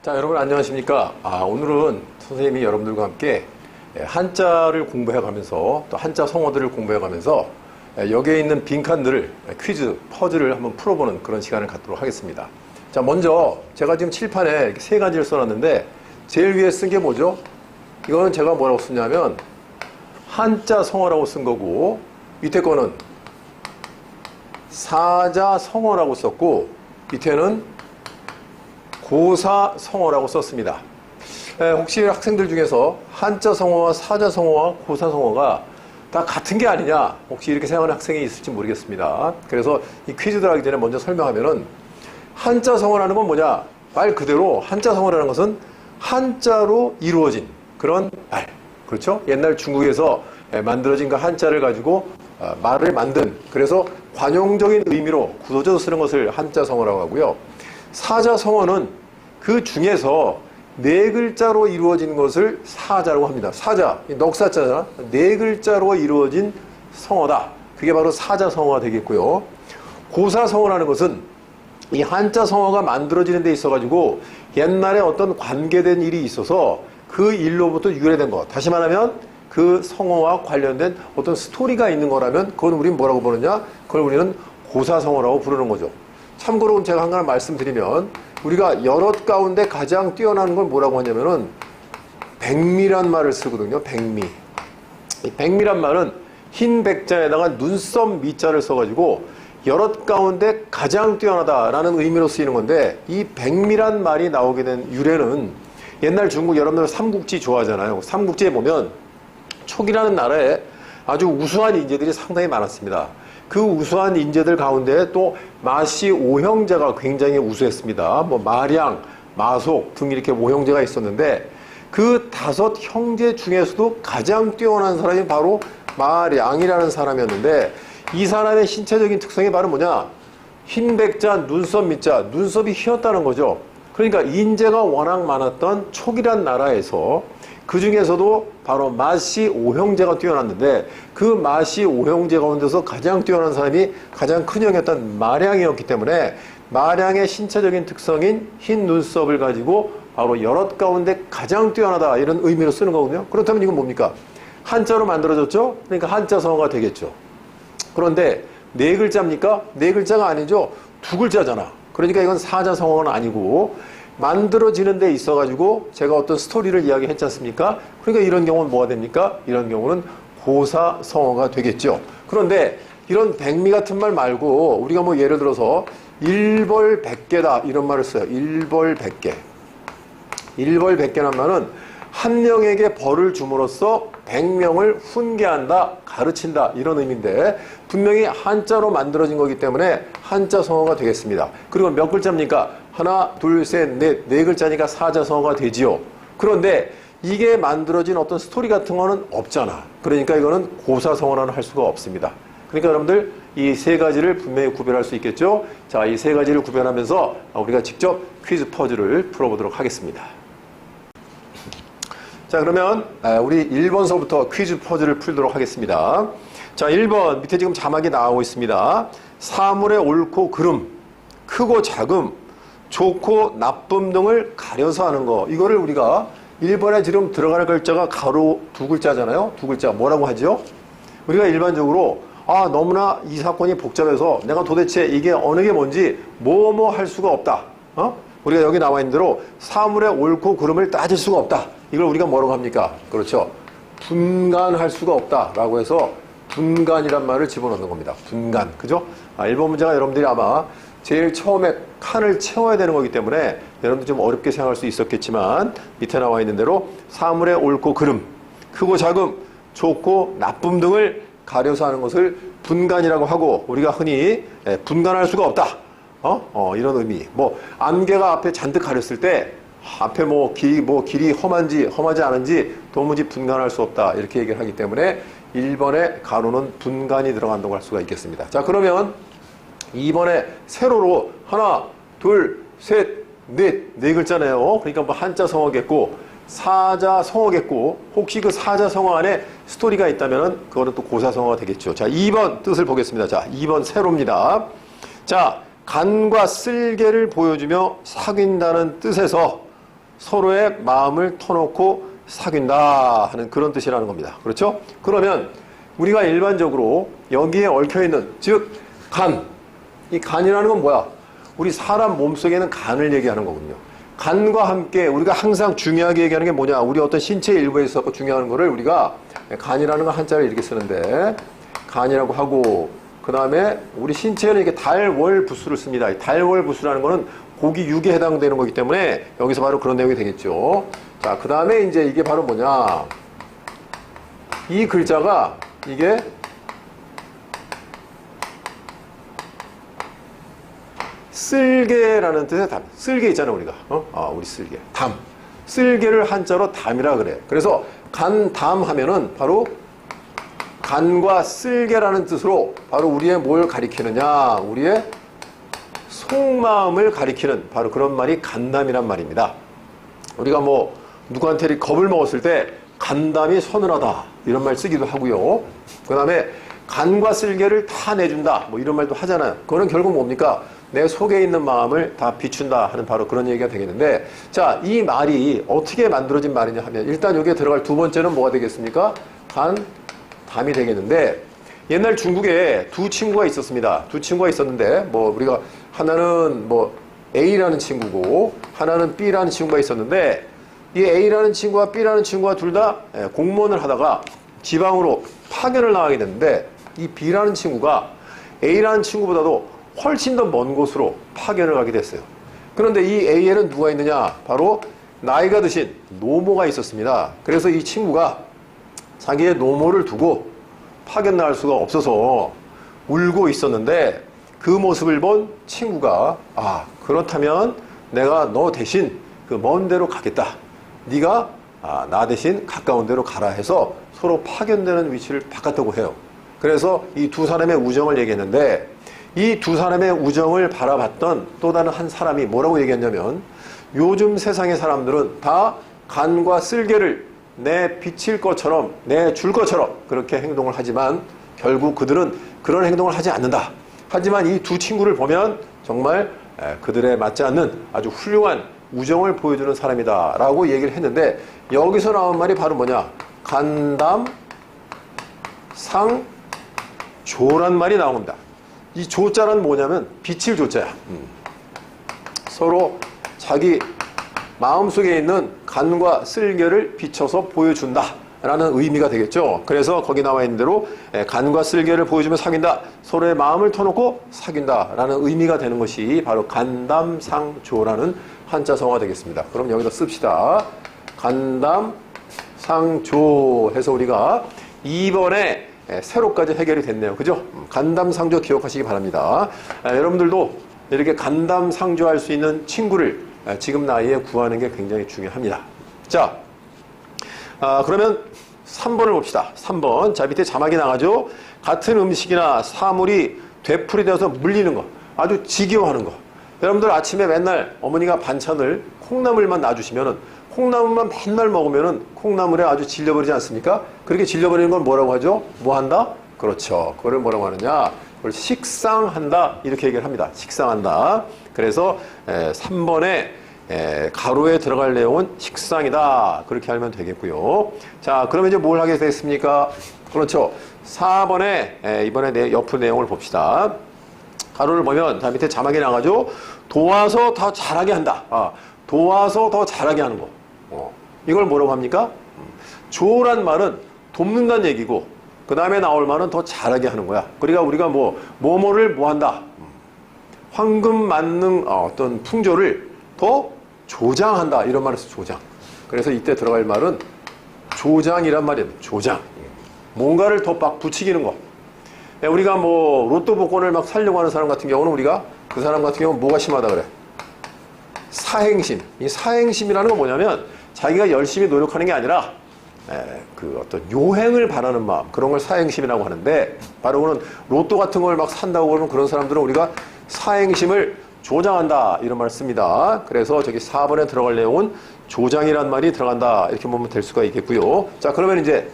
자, 여러분 안녕하십니까? 오늘은 선생님이 여러분들과 함께 한자를 공부해 가면서 또 한자 성어들을 공부해 가면서 여기에 있는 빈칸들을 퀴즈, 퍼즐을 한번 풀어보는 그런 시간을 갖도록 하겠습니다. 자, 먼저 제가 지금 칠판에 이렇게 세 가지를 써놨는데 제일 위에 쓴 게 뭐죠? 이거는 제가 뭐라고 쓰냐면 한자 성어라고 쓴 거고, 밑에 거는 사자 성어라고 썼고, 밑에는 고사 성어라고 썼습니다. 혹시 학생들 중에서 한자 성어와 사자 성어와 고사 성어가 다 같은 게 아니냐, 혹시 이렇게 생각하는 학생이 있을지 모르겠습니다. 그래서 이 퀴즈들 하기 전에 먼저 설명하면은, 한자 성어라는 건 뭐냐? 말 그대로 한자 성어라는 것은 한자로 이루어진 그런 말. 그렇죠? 옛날 중국에서 만들어진 그 한자를 가지고 말을 만든, 그래서 관용적인 의미로 굳어져서 쓰는 것을 한자 성어라고 하고요. 사자 성어는 그 중에서 네 글자로 이루어진 것을 사자라고 합니다. 사자, 넉사자잖아. 네 글자로 이루어진 성어다. 그게 바로 사자 성어가 되겠고요. 고사 성어라는 것은 이 한자 성어가 만들어지는 데 있어가지고 옛날에 어떤 관계된 일이 있어서 그 일로부터 유래된 것. 다시 말하면 그 성어와 관련된 어떤 스토리가 있는 거라면 그건 우리는 뭐라고 부르느냐? 그걸 우리는 고사 성어라고 부르는 거죠. 참고로 제가 한 가지 말씀드리면, 우리가 여럿 가운데 가장 뛰어난 건 뭐라고 하냐면은 백미란 말을 쓰거든요. 백미. 이 백미란 말은 흰 백자에다가 눈썹 미자를 써가지고 여럿 가운데 가장 뛰어나다라는 의미로 쓰이는 건데, 이 백미란 말이 나오게 된 유래는 옛날 중국, 여러분들 삼국지 좋아하잖아요. 삼국지에 보면 촉이라는 나라에 아주 우수한 인재들이 상당히 많았습니다. 그 우수한 인재들 가운데 또 마씨 오형제가 굉장히 우수했습니다. 뭐 마량, 마속 등 이렇게 오형제가 있었는데, 그 5 형제 중에서도 가장 뛰어난 사람이 바로 마량이라는 사람이었는데, 이 사람의 신체적인 특성이 바로 뭐냐? 흰 백자, 눈썹 밑자, 눈썹이 휘었다는 거죠. 그러니까 인재가 워낙 많았던 촉이란 나라에서 그 중에서도 바로 마씨 오형제가 뛰어났는데, 그 마씨 오형제 가운데서 가장 뛰어난 사람이 가장 큰 형이었던 마량이었기 때문에 마량의 신체적인 특성인 흰 눈썹을 가지고 바로 여럿 가운데 가장 뛰어나다, 이런 의미로 쓰는 거거든요. 그렇다면 이건 뭡니까? 한자로 만들어졌죠? 그러니까 한자 성어가 되겠죠. 그런데 네 글자입니까? 네 글자가 아니죠. 2글자잖아. 그러니까 이건 사자 성어는 아니고 만들어지는 데 있어가지고 제가 어떤 스토리를 이야기했지 않습니까? 그러니까 이런 경우는 뭐가 됩니까? 이런 경우는 고사 성어가 되겠죠. 그런데 이런 백미 같은 말 말고 우리가 뭐 예를 들어서 일벌백계다 이런 말을 써요. 일벌백계. 일벌백계란 말은 한 명에게 벌을 줌으로써 100명을 훈계한다, 가르친다, 이런 의미인데 분명히 한자로 만들어진 거기 때문에 한자 성어가 되겠습니다. 그리고 몇 글자입니까? 하나, 둘, 셋, 넷, 네 글자니까 사자 성어가 되지요. 그런데 이게 만들어진 어떤 스토리 같은 거는 없잖아. 그러니까 이거는 고사 성어라는 할 수가 없습니다. 그러니까 여러분들 이 세 가지를 분명히 구별할 수 있겠죠? 자, 이 세 가지를 구별하면서 우리가 직접 퀴즈 퍼즐을 풀어보도록 하겠습니다. 자, 그러면 우리 1번서부터 퀴즈 퍼즐을 풀도록 하겠습니다. 자, 1번 밑에 지금 자막이 나오고 있습니다. 사물의 옳고 그름, 크고 작음, 좋고 나쁨 등을 가려서 하는 거. 이거를 우리가 1번에 지금 들어가는 글자가 가로 2글자잖아요. 2글자 뭐라고 하죠? 우리가 일반적으로 너무나 이 사건이 복잡해서 내가 도대체 이게 어느 게 뭔지 뭐뭐 할 수가 없다. 우리가 여기 나와 있는 대로 사물의 옳고 그름을 따질 수가 없다. 이걸 우리가 뭐라고 합니까? 그렇죠. 분간할 수가 없다라고 해서 분간이란 말을 집어넣는 겁니다. 분간. 그죠? 1번 문제가 여러분들이 아마 제일 처음에 칸을 채워야 되는 거기 때문에 여러분들 좀 어렵게 생각할 수 있었겠지만, 밑에 나와 있는 대로 사물의 옳고 그름, 크고 작음, 좋고 나쁨 등을 가려서 하는 것을 분간이라고 하고, 우리가 흔히 분간할 수가 없다. 이런 의미. 뭐 안개가 앞에 잔뜩 가렸을 때 앞에 길이 험하지 않은지 도무지 분간할 수 없다, 이렇게 얘기를 하기 때문에 1번에 가로는 분간이 들어간다고 할 수가 있겠습니다. 자, 그러면 2번에 세로로 하나, 둘, 셋, 넷, 네 글자네요. 그러니까 뭐 한자 성어겠고 사자 성어겠고, 혹시 그 사자 성어 안에 스토리가 있다면 그거는 또 고사 성어가 되겠죠. 자, 2번 뜻을 보겠습니다. 자, 2번 세로입니다. 자, 간과 쓸개를 보여주며 사귄다는 뜻에서 서로의 마음을 터놓고 사귄다 하는 그런 뜻이라는 겁니다. 그렇죠? 그러면 우리가 일반적으로 여기에 얽혀있는, 즉 간, 이 간이라는 건 뭐야? 우리 사람 몸속에는 간을 얘기하는 거거든요. 간과 함께 우리가 항상 중요하게 얘기하는 게 뭐냐? 우리 어떤 신체 일부에 있어서 중요한 거를 우리가 간이라는 건 한자를 이렇게 쓰는데 간이라고 하고, 그 다음에 우리 신체는 이렇게 달월부수를 씁니다. 이 달월부수라는 거는 고기 육에 해당되는 거기 때문에 여기서 바로 그런 내용이 되겠죠. 자, 그 다음에 이제 이게 바로 뭐냐? 이 글자가 이게 쓸개라는 뜻의 담. 쓸개 있잖아, 우리가. 우리 쓸개. 담. 쓸개를 한자로 담이라 그래. 그래서 간담 하면은 바로 간과 쓸개라는 뜻으로 바로 우리의 뭘 가리키느냐? 우리의 속마음을 가리키는 바로 그런 말이 간담이란 말입니다. 우리가 뭐 누구한테 이렇게 겁을 먹었을 때 간담이 서늘하다 이런 말 쓰기도 하고요. 그 다음에 간과 쓸개를 다 내준다 뭐 이런 말도 하잖아요. 그거는 결국 뭡니까? 내 속에 있는 마음을 다 비춘다 하는 바로 그런 얘기가 되겠는데, 자, 이 말이 어떻게 만들어진 말이냐 하면 일단 여기에 들어갈 두 번째는 뭐가 되겠습니까? 간담이 되겠는데, 옛날 중국에 두 친구가 있었습니다. 두 친구가 있었는데 뭐 우리가 하나는 뭐 A라는 친구고 하나는 B라는 친구가 있었는데, 이 A라는 친구와 B라는 친구가 둘 다 공무원을 하다가 지방으로 파견을 나가게 됐는데, 이 B라는 친구가 A라는 친구보다도 훨씬 더 먼 곳으로 파견을 가게 됐어요. 그런데 이 A에는 누가 있느냐? 바로 나이가 드신 노모가 있었습니다. 그래서 이 친구가 자기의 노모를 두고 파견 나갈 수가 없어서 울고 있었는데, 그 모습을 본 친구가 그렇다면 내가 너 대신 그 먼 데로 가겠다. 네가 나 대신 가까운 데로 가라 해서 서로 파견되는 위치를 바꿨다고 해요. 그래서 이 두 사람의 우정을 얘기했는데, 이 두 사람의 우정을 바라봤던 또 다른 한 사람이 뭐라고 얘기했냐면, 요즘 세상의 사람들은 다 간과 쓸개를 내비칠 것처럼 내줄 것처럼 그렇게 행동을 하지만 결국 그들은 그런 행동을 하지 않는다. 하지만 이 두 친구를 보면 정말 그들에 맞지 않는 아주 훌륭한 우정을 보여주는 사람이다 라고 얘기를 했는데, 여기서 나온 말이 바로 뭐냐? 간담 상조란 말이 나온 겁니다. 이 조자란 뭐냐면 빛을 조자야. 서로 자기 마음속에 있는 간과 쓸개를 비춰서 보여준다 라는 의미가 되겠죠. 그래서 거기 나와 있는 대로 간과 쓸개를 보여주며 사귄다, 서로의 마음을 터놓고 사귄다 라는 의미가 되는 것이 바로 간담상조라는 한자성어가 되겠습니다. 그럼 여기다 씁시다. 간담상조 해서 우리가 2번에 세로까지 해결이 됐네요. 그죠? 간담상조 기억하시기 바랍니다. 여러분들도 이렇게 간담상조할 수 있는 친구를 지금 나이에 구하는 게 굉장히 중요합니다. 자, 그러면 3번을 봅시다. 3번. 자, 밑에 자막이 나가죠? 같은 음식이나 사물이 되풀이되어서 물리는 거. 아주 지겨워하는 거. 여러분들 아침에 맨날 어머니가 반찬을 콩나물만 놔주시면은, 콩나물만 맨날 먹으면은 콩나물에 아주 질려버리지 않습니까? 그렇게 질려버리는 건 뭐라고 하죠? 뭐 한다? 그렇죠. 그거를 뭐라고 하느냐? 그걸 식상한다. 이렇게 얘기를 합니다. 식상한다. 그래서 3번에 가로에 들어갈 내용은 식상이다. 그렇게 알면 되겠고요. 자, 그러면 이제 뭘 하게 됐습니까? 그렇죠. 4번에 이번에 옆의 내용을 봅시다. 가로를 보면 자, 밑에 자막이 나가죠? 도와서 더 잘하게 한다. 도와서 더 잘하게 하는 거. 이걸 뭐라고 합니까? 조란 말은 돕는다는 얘기고, 그 다음에 나올 말은 더 잘하게 하는 거야. 그러니까 우리가 뭐뭐를 뭐 한다. 황금 만능 어떤 풍조를 더 조장한다. 이런 말에서 조장. 그래서 이때 들어갈 말은 조장이란 말이에요. 조장. 뭔가를 더 막 부추기는 거. 우리가 뭐 로또 복권을 막 사려고 하는 사람 같은 경우는 우리가 그 사람 같은 경우는 뭐가 심하다 그래? 사행심. 이 사행심이라는 건 뭐냐면 자기가 열심히 노력하는 게 아니라 그 어떤 요행을 바라는 마음, 그런 걸 사행심이라고 하는데, 바로 그는 로또 같은 걸 막 산다고 그러는 그런 사람들은 우리가 사행심을 조장한다 이런 말을 씁니다. 그래서 저기 4번에 들어갈 내용은 조장이란 말이 들어간다 이렇게 보면 될 수가 있겠고요. 자, 그러면 이제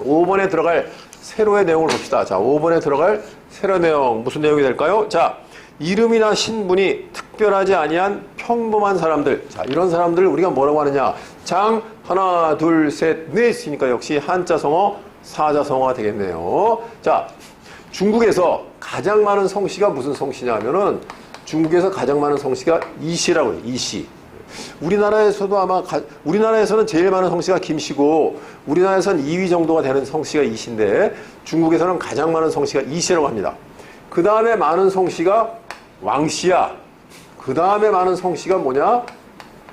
5번에 들어갈 세로의 내용을 봅시다. 자, 5번에 들어갈 세로 내용 무슨 내용이 될까요? 자, 이름이나 신분이 특별하지 아니한 평범한 사람들. 자, 이런 사람들을 우리가 뭐라고 하느냐? 장, 하나, 둘, 셋, 넷 있으니까 역시 한자성어, 사자성어가 되겠네요. 자, 중국에서 가장 많은 성씨가 무슨 성씨냐 하면은 중국에서 가장 많은 성씨가 이씨라고 해요. 이씨. 우리나라에서도 아마 우리나라에서는 제일 많은 성씨가 김씨고 우리나라에서는 2위 정도가 되는 성씨가 이씨인데 중국에서는 가장 많은 성씨가 이씨라고 합니다. 그 다음에 많은 성씨가 왕씨야. 그 다음에 많은 성씨가 뭐냐?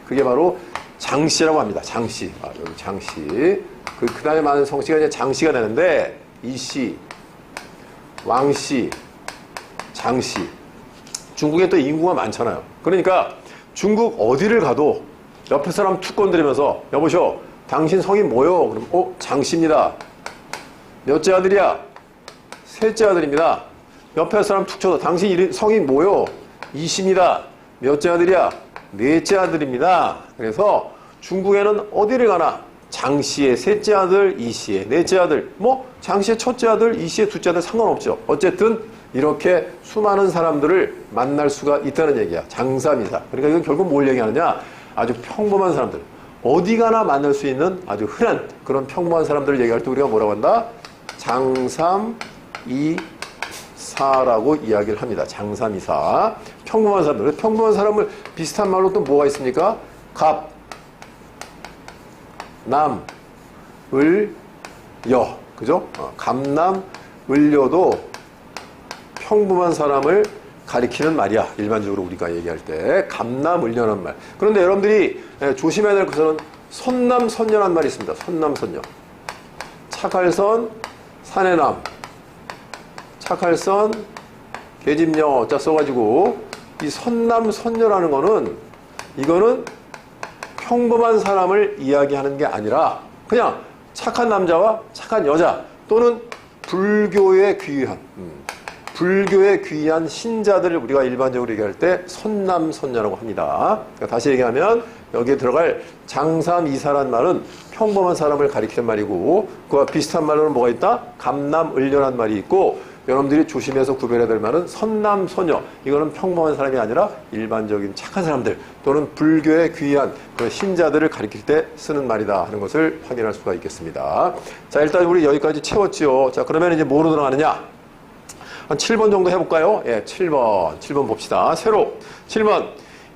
그게 바로 장씨라고 합니다. 장씨. 여기 장씨. 그 다음에 많은 성씨가 이제 장씨가 되는데 이씨, 왕씨, 장씨. 중국에 또 인구가 많잖아요. 그러니까 중국 어디를 가도 옆에 사람 툭 건드리면서 여보쇼 당신 성이 뭐요? 그럼 장씨입니다. 몇째 아들이야? 셋째 아들입니다. 옆에 사람 툭 쳐서 당신 성이 뭐요? 이씨입니다. 몇째 아들이야? 넷째 아들입니다. 그래서 중국에는 어디를 가나 장씨의 셋째 아들, 이씨의 넷째 아들, 뭐 장씨의 첫째 아들, 이씨의 둘째 아들 상관없죠. 어쨌든 이렇게 수많은 사람들을 만날 수가 있다는 얘기야. 장삼이사. 그러니까 이건 결국 뭘 얘기하느냐? 아주 평범한 사람들. 어디 가나 만날 수 있는 아주 흔한 그런 평범한 사람들을 얘기할 때 우리가 뭐라고 한다? 장삼이사라고 이야기를 합니다. 장삼이사. 평범한 사람들. 평범한 사람을 비슷한 말로 또 뭐가 있습니까? 갑, 남, 을, 여. 그죠? 갑남, 을여도 평범한 사람을 가리키는 말이야. 일반적으로 우리가 얘기할 때 갑남을녀란 말. 그런데 여러분들이 조심해야 될 것은 선남선녀란 말이 있습니다. 선남선녀. 착할선, 사내남. 착할선, 계집녀 자 써가지고 이 선남선녀라는 거는 이거는 평범한 사람을 이야기하는 게 아니라 그냥 착한 남자와 착한 여자 또는 불교에 귀한 불교에 귀한 신자들을 우리가 일반적으로 얘기할 때 선남선녀라고 합니다. 그러니까 다시 얘기하면 여기에 들어갈 장삼이사란 말은 평범한 사람을 가리키는 말이고 그와 비슷한 말로는 뭐가 있다? 갑남을녀란 말이 있고 여러분들이 조심해서 구별해야 될 말은 선남선녀. 이거는 평범한 사람이 아니라 일반적인 착한 사람들 또는 불교에 귀한 그런 신자들을 가리킬 때 쓰는 말이다 하는 것을 확인할 수가 있겠습니다. 자, 일단 우리 여기까지 채웠지요. 자, 그러면 이제 뭐로 들어가느냐? 한 7번 정도 해볼까요? 예, 7번 봅시다. 세로 7번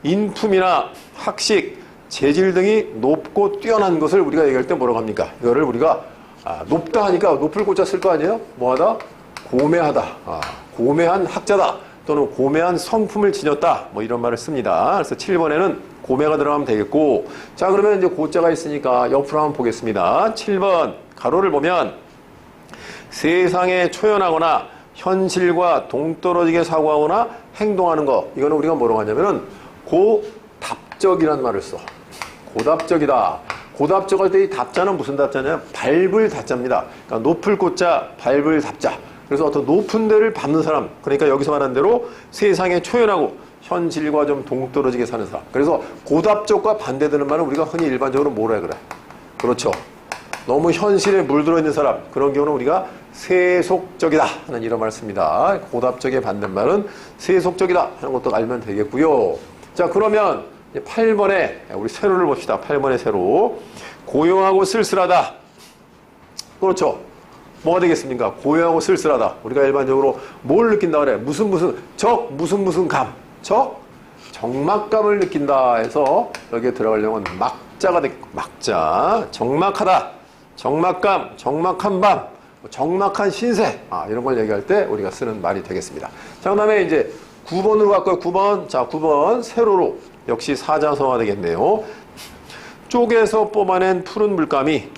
인품이나 학식, 재질 등이 높고 뛰어난 것을 우리가 얘기할 때 뭐라고 합니까? 이거를 우리가 높다 하니까 높을 고자 쓸 거 아니에요? 뭐하다? 고매하다. 고매한 학자다. 또는 고매한 성품을 지녔다. 뭐 이런 말을 씁니다. 그래서 7번에는 고매가 들어가면 되겠고 자 그러면 이제 고자가 있으니까 옆으로 한번 보겠습니다. 7번 가로를 보면 세상에 초연하거나 현실과 동떨어지게 사고하거나 행동하는 거 이거는 우리가 뭐라고 하냐면은 고답적이라는 말을 써. 고답적이다. 고답적할 때 이 답자는 무슨 답자냐? 밟을 답자입니다. 그러니까 높을 고자 밟을 답자. 그래서 어떤 높은 데를 밟는 사람 그러니까 여기서 말한 대로 세상에 초연하고 현실과 좀 동떨어지게 사는 사람. 그래서 고답적과 반대되는 말은 우리가 흔히 일반적으로 뭐라 해 그래? 그렇죠. 너무 현실에 물들어 있는 사람 그런 경우는 우리가 세속적이다 하는 이런 말을 씁니다. 고답적의 반대말은 세속적이다 하는 것도 알면 되겠고요. 자 그러면 8번에 우리 세로를 봅시다. 8번의 세로 고요하고 쓸쓸하다. 그렇죠. 뭐가 되겠습니까? 고요하고 쓸쓸하다. 우리가 일반적으로 뭘 느낀다 그래? 무슨 무슨 감. 적막감을 느낀다 해서 여기에 들어가려면 막자가 되겠고 막자. 적막하다. 적막감. 적막한 밤. 적막한 신세. 이런 걸 얘기할 때 우리가 쓰는 말이 되겠습니다. 자, 그 다음에 이제 9번으로 갈까요? 9번. 자, 9번. 세로로. 역시 사자성어가 되겠네요. 쪽에서 뽑아낸 푸른 물감이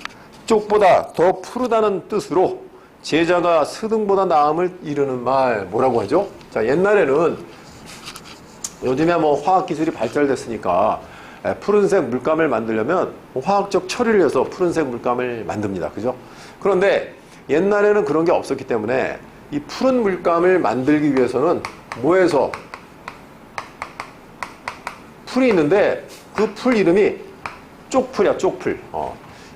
쪽보다 더 푸르다는 뜻으로 제자가 스등보다 나음을 이루는 말 뭐라고 하죠? 자 옛날에는 요즘에 뭐 화학기술이 발달됐으니까 푸른색 물감을 만들려면 화학적 처리를 해서 푸른색 물감을 만듭니다. 그죠? 그런데 옛날에는 그런 게 없었기 때문에 이 푸른 물감을 만들기 위해서는 뭐해서 풀이 있는데 그 풀 이름이 쪽풀이야. 쪽풀.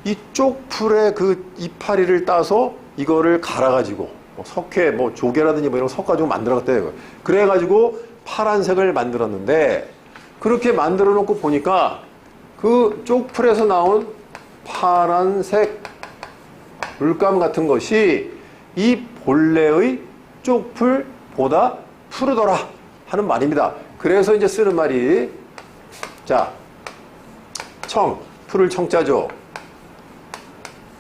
이 쪽풀의 그 이파리를 따서 이거를 갈아가지고 석회, 뭐 조개라든지 뭐 이런 거 섞어가지고 만들어갔대요. 그래가지고 파란색을 만들었는데 그렇게 만들어 놓고 보니까 그 쪽풀에서 나온 파란색 물감 같은 것이 이 본래의 쪽풀보다 푸르더라 하는 말입니다. 그래서 이제 쓰는 말이 자, 청, 풀을 청자죠.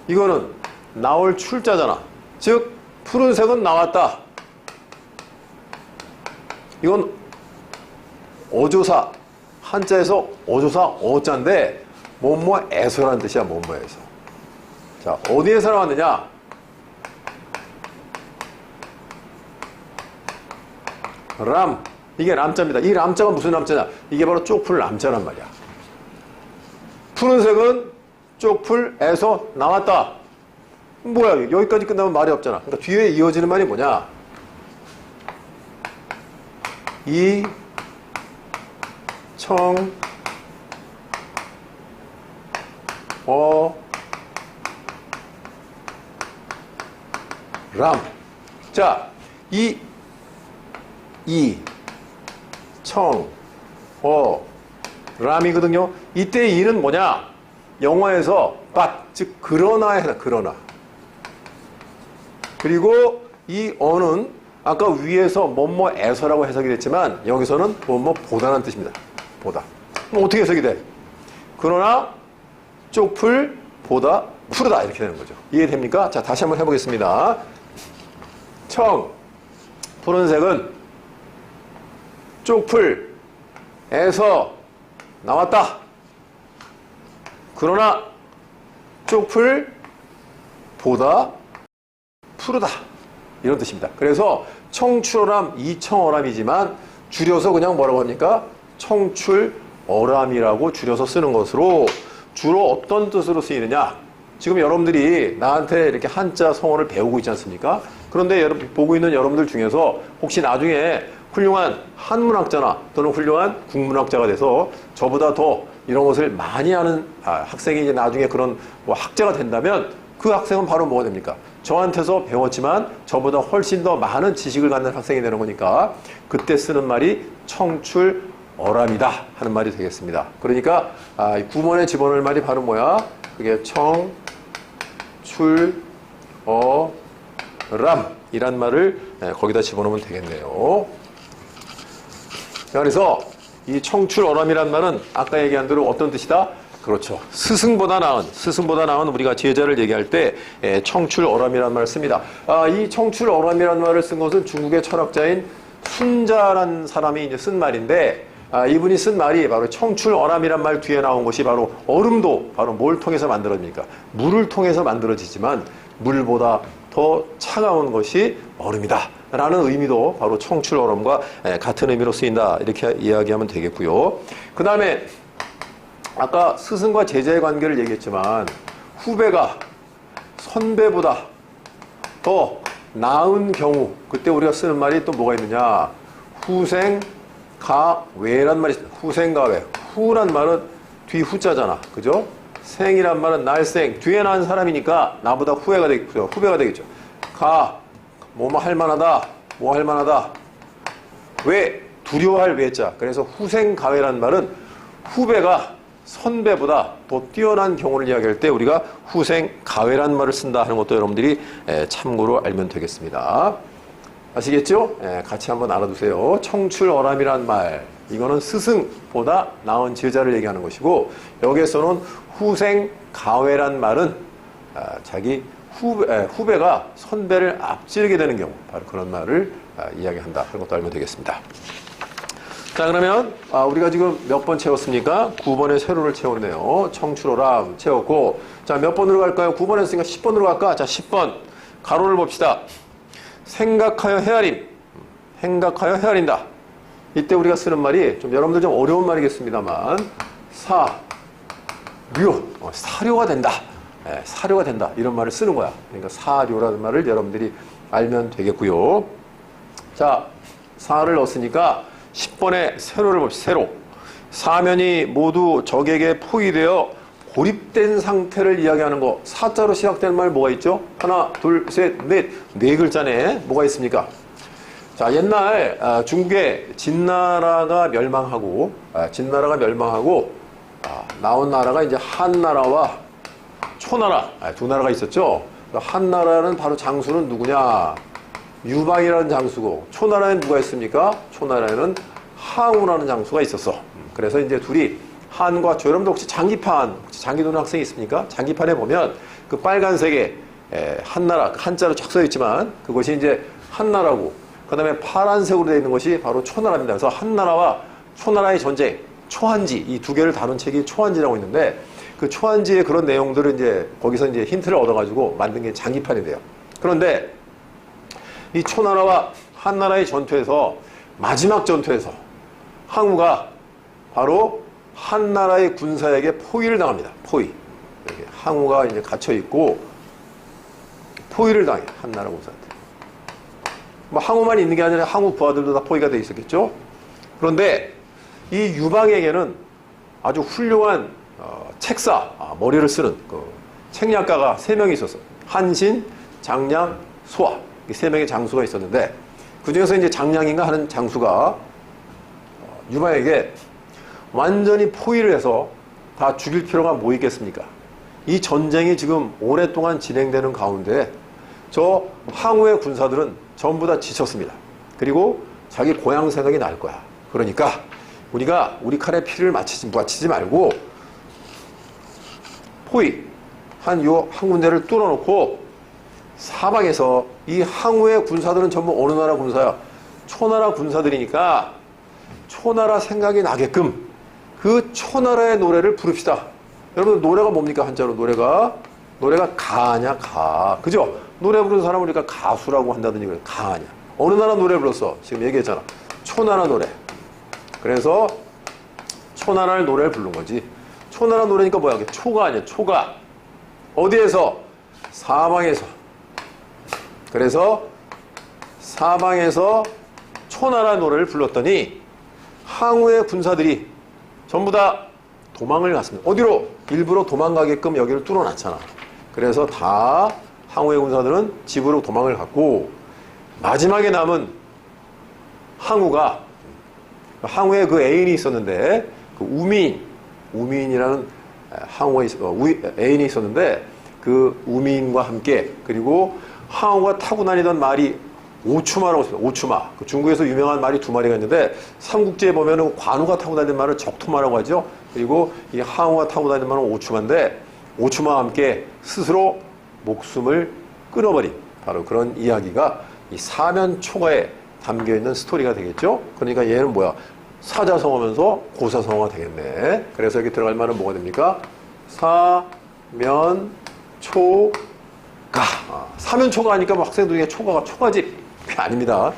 이거는 나올 출자잖아. 즉 푸른색은 나왔다. 이건 어조사, 한자에서 어조사 어자인데 뭐뭐에서라는 뜻이야. 뭐뭐에서. 자, 어디에서 나왔느냐? 람. 이게 람자입니다. 이 람자가 무슨 람자냐? 이게 바로 쪽풀 람자란 말이야. 푸른색은 쪽풀에서 나왔다. 뭐야? 여기까지 끝나면 말이 없잖아. 그러니까 뒤에 이어지는 말이 뭐냐? 이 청, 람. 자, 이 청, 람이거든요. 이때 이는 뭐냐? 영어에서 but, 즉 그러나에 해당, 그러나. 그리고 이 어는 아까 위에서 뭐뭐에서라고 해석이 됐지만 여기서는 뭐뭐보다는 뜻입니다. 보다. 그럼 어떻게 해석이 돼? 그러나 쪽풀보다 푸르다 이렇게 되는 거죠. 이해됩니까? 자, 다시 한번 해보겠습니다. 청, 푸른색은 쪽풀에서 나왔다. 그러나 쪽풀보다 푸르다. 이런 뜻입니다. 그래서 청출어람, 이청어람이지만 줄여서 그냥 뭐라고 합니까? 청출어람이라고 줄여서 쓰는 것으로 주로 어떤 뜻으로 쓰이느냐? 지금 여러분들이 나한테 이렇게 한자 성어를 배우고 있지 않습니까? 그런데 보고 있는 여러분들 중에서 혹시 나중에 훌륭한 한문학자나 또는 훌륭한 국문학자가 돼서 저보다 더 이런 것을 많이 하는 학생이 이제 나중에 그런 뭐 학자가 된다면 그 학생은 바로 뭐가 됩니까? 저한테서 배웠지만 저보다 훨씬 더 많은 지식을 갖는 학생이 되는 거니까 그때 쓰는 말이 청출어람이다 하는 말이 되겠습니다. 그러니까 구문에 집어넣을 말이 바로 뭐야? 그게 청출어람이란 말을 거기다 집어넣으면 되겠네요. 자, 그래서 이 청출어람이란 말은 아까 얘기한 대로 어떤 뜻이다? 그렇죠. 스승보다 나은 우리가 제자를 얘기할 때 청출어람이란 말을 씁니다. 이 청출어람이란 말을 쓴 것은 중국의 철학자인 순자란 사람이 이제 쓴 말인데 이분이 쓴 말이 바로 청출어람이란 말 뒤에 나온 것이 바로 얼음도 바로 뭘 통해서 만들어집니까? 물을 통해서 만들어지지만 물보다 더 차가운 것이 얼음이다 라는 의미도 바로 청출어람과 같은 의미로 쓰인다 이렇게 이야기하면 되겠고요. 그 다음에 아까 스승과 제자의 관계를 얘기했지만 후배가 선배보다 더 나은 경우 그때 우리가 쓰는 말이 또 뭐가 있느냐? 후생가외란 말이 있습니다. 후생가외. 후란 말은 뒤 후자잖아. 그죠? 생이란 말은 날생. 뒤에 낳은 사람이니까 나보다 후배가 되겠죠. 뭐뭐 할만하다. 뭐 할만하다. 왜? 두려워할 외자. 그래서 후생가외란 말은 후배가 선배보다 더 뛰어난 경우를 이야기할 때 우리가 후생가외란 말을 쓴다 하는 것도 여러분들이 참고로 알면 되겠습니다. 아시겠죠? 같이 한번 알아두세요. 청출어람이란 말, 이거는 스승보다 나은 제자를 얘기하는 것이고 여기에서는 후생가외란 말은 자기 후배가 선배를 앞지르게 되는 경우 바로 그런 말을 이야기한다 하는 것도 알면 되겠습니다. 자, 그러면 우리가 지금 몇 번 채웠습니까? 9번에 세로를 채웠네요. 청출어람 채웠고 자, 몇 번으로 갈까요? 9번 했으니까 10번으로 갈까? 자, 10번 가로를 봅시다. 생각하여 헤아림. 생각하여 헤아린다. 이때 우리가 쓰는 말이 좀 여러분들 좀 어려운 말이겠습니다만 사료가 된다. 사료가 된다. 이런 말을 쓰는 거야. 그러니까 사료라는 말을 여러분들이 알면 되겠고요. 자, 사를 넣었으니까 10번의 세로를 봅시다. 세로. 사면이 모두 적에게 포위되어 고립된 상태를 이야기하는 거. 사자로 시작되는 말 뭐가 있죠? 하나, 둘, 셋, 넷. 네 글자네. 뭐가 있습니까? 자, 옛날 중국의 진나라가 멸망하고 나온 나라가 이제 한나라와 초나라 두 나라가 있었죠. 한나라는 바로 장수는 누구냐? 유방이라는 장수고, 초나라에는 누가 있습니까? 초나라에는 항우라는 장수가 있었어. 그래서 이제 둘이 한과 초, 여러분들 혹시 장기판, 장기 도는 학생이 있습니까? 장기판에 보면 그 빨간색에 한나라, 한자로 쫙 써 있지만 그것이 이제 한나라고, 그 다음에 파란색으로 되어 있는 것이 바로 초나라입니다. 그래서 한나라와 초나라의 전쟁, 초한지, 이 두 개를 다룬 책이 초한지라고 있는데, 그 초한지의 그런 내용들을 이제 거기서 이제 힌트를 얻어가지고 만든 게 장기판인데요. 그런데 이 초나라와 한나라의 전투에서, 마지막 전투에서 항우가 바로 한나라의 군사에게 포위를 당합니다. 포위. 항우가 이제 갇혀있고 포위를 당해요. 한나라 군사한테. 뭐 항우만 있는 게 아니라 항우 부하들도 다 포위가 돼 있었겠죠. 그런데 이 유방에게는 아주 훌륭한 책사, 머리를 쓰는 그 책략가가 3명이 있었어요. 한신, 장량, 소아. 이 3명의 장수가 있었는데, 그 중에서 이제 장량인가 하는 장수가 유방에게 완전히 포위를 해서 다 죽일 필요가 뭐 있겠습니까? 이 전쟁이 지금 오랫동안 진행되는 가운데 저 항우의 군사들은 전부 다 지쳤습니다. 그리고 자기 고향 생각이 날 거야. 그러니까 우리가 우리 칼에 피를 맞추지 말고 포위 한 군데를 뚫어놓고 사방에서, 이 항우의 군사들은 전부 어느 나라 군사야? 초나라 군사들이니까 초나라 생각이 나게끔 그 초나라의 노래를 부릅시다. 여러분, 노래가 뭡니까? 한자로 노래가 가냐, 가. 그죠? 노래 부르는 사람은 우리가 가수라고 한다는 얘기예요. 가냐. 어느 나라 노래 불렀어? 지금 얘기했잖아. 초나라 노래. 그래서 초나라의 노래를 부른 거지. 초나라 노래니까 뭐야? 초가 아니야. 초가. 어디에서? 사방에서. 그래서 사방에서 초나라 노래를 불렀더니 항우의 군사들이 전부 다 도망을 갔습니다. 어디로? 일부러 도망가게끔 여기를 뚫어놨잖아. 그래서 다 항우의 군사들은 집으로 도망을 갔고, 마지막에 남은 항우의 그 애인이 있었는데, 그 우민이라는 항우의 애인이 있었는데, 그 우민과 함께, 그리고 항우가 타고 다니던 말이 오추마라고 있습니다. 오추마. 그 중국에서 유명한 말이 2마리가 있는데, 삼국지에 보면은 관우가 타고 다니는 말을 적토마라고 하죠. 그리고 이 항우가 타고 다니는 말은 오추마인데, 오추마와 함께 스스로 목숨을 끊어버린 바로 그런 이야기가 이 사면초가에 담겨있는 스토리가 되겠죠. 그러니까 얘는 뭐야? 사자성어면서 고사성어가 되겠네. 그래서 여기 들어갈 말은 뭐가 됩니까? 사면초가. 사면초가 하니까 뭐 학생들 중에 초가집. 그게 아닙니다.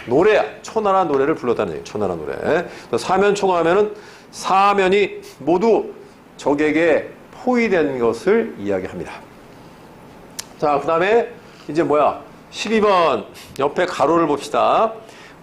노래야. 초나라 노래를 불렀다는 얘기예요. 초나라 노래. 사면초가 하면은 사면이 모두 적에게 포위된 것을 이야기합니다. 자, 그 다음에 이제 뭐야? 12번 옆에 가로를 봅시다.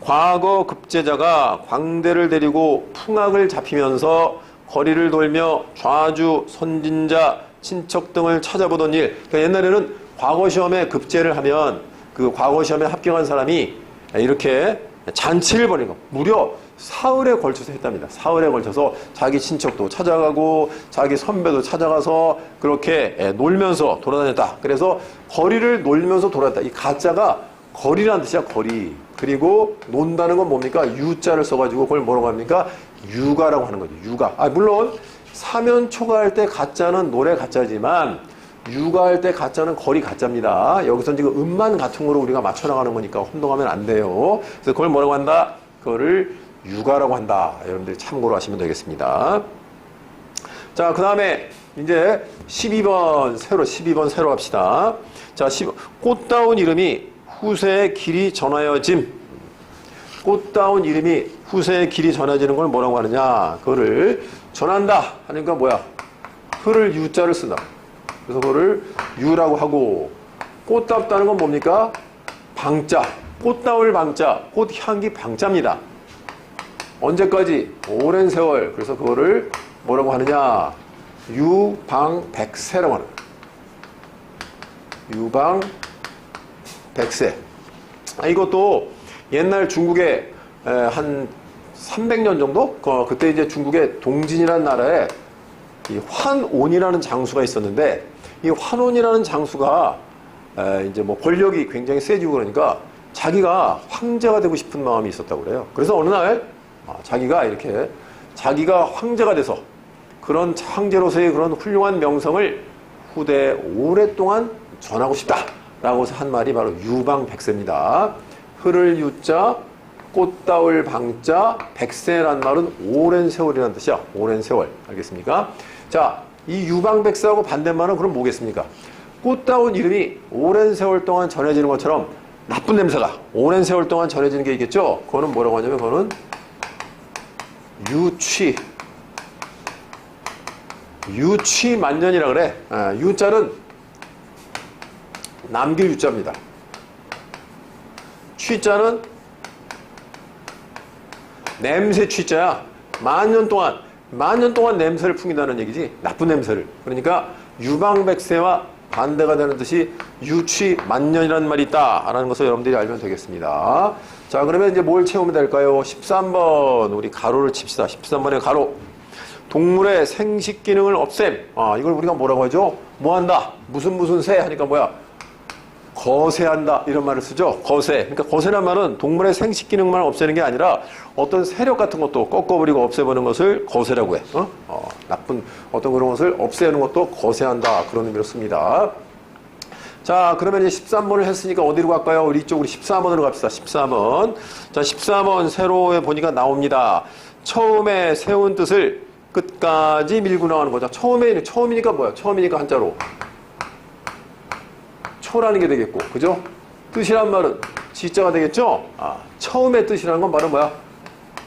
과거 급제자가 광대를 데리고 풍악을 잡히면서 거리를 돌며 좌주, 선진자, 친척 등을 찾아보던 일. 그러니까 옛날에는 과거 시험에 급제를 하면 그 과거 시험에 합격한 사람이 이렇게 잔치를 벌이는 거. 무려 사흘에 걸쳐서 했답니다. 사흘에 걸쳐서 자기 친척도 찾아가고 자기 선배도 찾아가서 그렇게 놀면서 돌아다녔다. 그래서 거리를 놀면서 돌아다녔다. 이 가짜가 거리라는 뜻이야. 거리. 그리고 논다는 건 뭡니까? 유자를 써가지고 그걸 뭐라고 합니까? 유가라고 하는 거죠. 유가. 물론 사면초가할 때 가짜는 노래 가짜지만 유가할 때 가짜는 거리 가짜입니다. 여기서 지금 음만 같은 거로 우리가 맞춰나가는 거니까 혼동하면 안 돼요. 그래서 그걸 뭐라고 한다? 그거를 유가라고 한다. 여러분들이 참고로 하시면 되겠습니다. 자, 그 다음에 이제 12번 새로 합시다. 자, 꽃다운 이름이 후세의 길이 전하여짐. 꽃다운 이름이 후세의 길이 전해지는 걸 뭐라고 하느냐? 그거를 전한다 하니까 뭐야? 흐를 유자를 쓴다. 그래서 그거를 유라고 하고, 꽃답다는 건 뭡니까? 방자. 꽃다울 방자. 꽃향기 방자입니다. 언제까지? 오랜 세월. 그래서 그거를 뭐라고 하느냐? 유방백세라고 하는 거예요. 유방백세. 이것도 옛날 중국에 한 300년 정도? 그때 이제 중국의 동진이라는 나라에 이 환온이라는 장수가 있었는데, 이 환온이라는 장수가 이제 뭐 권력이 굉장히 세지고 그러니까 자기가 황제가 되고 싶은 마음이 있었다고 그래요. 그래서 어느 날 자기가 황제가 돼서 그런 황제로서의 그런 훌륭한 명성을 후대에 오랫동안 전하고 싶다라고 해서 한 말이 바로 유방백세입니다. 흐를 유자, 꽃다울 방자, 백세란 말은 오랜 세월이라는 뜻이야. 오랜 세월. 알겠습니까? 자, 이 유방백세하고 반대말은 그럼 뭐겠습니까? 꽃다운 이름이 오랜 세월 동안 전해지는 것처럼 나쁜 냄새가 오랜 세월 동안 전해지는 게 있겠죠? 그거는 뭐라고 하냐면 그거는 유취만년이라 그래. 유자는 남길 유자입니다. 취자는 냄새 취자야. 만년 동안 냄새를 풍긴다는 얘기지. 나쁜 냄새를. 그러니까 유방백세와 반대가 되는 뜻이 유취만년이라는 말이 있다라는 것을 여러분들이 알면 되겠습니다. 자, 그러면 이제 뭘 채우면 될까요? 13번 우리 가로를 칩시다. 13번의 가로. 동물의 생식 기능을 없앰. 이걸 우리가 뭐라고 하죠? 뭐 한다? 무슨 새 하니까 뭐야? 거세한다 이런 말을 쓰죠. 거세. 그러니까 거세란 말은 동물의 생식 기능만 없애는 게 아니라 어떤 세력 같은 것도 꺾어버리고 없애버리는 것을 거세라고 해. 나쁜 어떤 그런 것을 없애는 것도 거세한다 그런 의미로 씁니다. 자, 그러면 이제 13번을 했으니까 어디로 갈까요? 우리 이쪽으로 14번으로 갑시다. 14번. 자, 14번 세로에 보니까 나옵니다. 처음에 세운 뜻을 끝까지 밀고 나가는 거죠. 처음이니까 뭐야? 처음이니까 한자로 초라는 게 되겠고, 그죠? 뜻이란 말은 지자가 되겠죠? 처음의 뜻이라는 건 바로 뭐야?